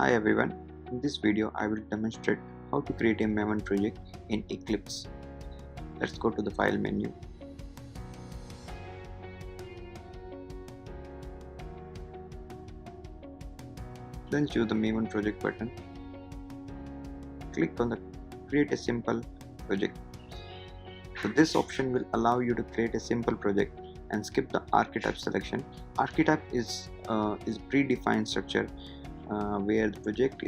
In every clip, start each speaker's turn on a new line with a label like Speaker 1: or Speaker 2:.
Speaker 1: Hi everyone, in this video I will demonstrate how to create a Maven project in Eclipse. Let's go to the file menu. Then choose the Maven project button. Click on the create a simple project. So this option will allow you to create a simple project and skip the archetype selection. Archetype is predefined structure where the project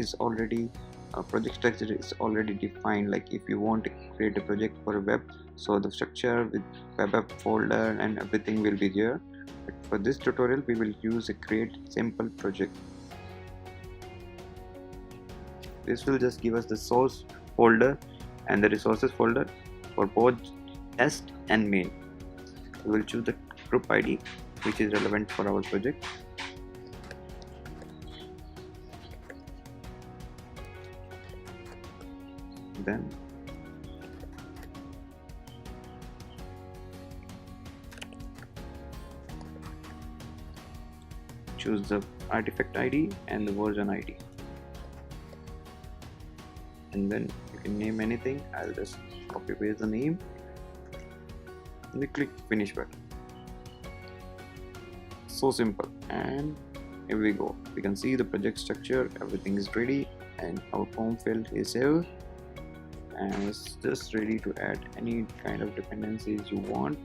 Speaker 1: structure is already defined. Like if you want to create a project for a web, so the structure with web app folder and everything will be there. But for this tutorial we will use a create simple project. This will just give us the source folder and the resources folder for both test and main. We will choose the group ID which is relevant for our project. Then choose the artifact ID and the version ID, and then you can name anything. I'll just copy paste the name and we click finish button. So simple, and here we go. We can see the project structure, everything is ready, and our form field is here, and it's just ready to add any kind of dependencies you want.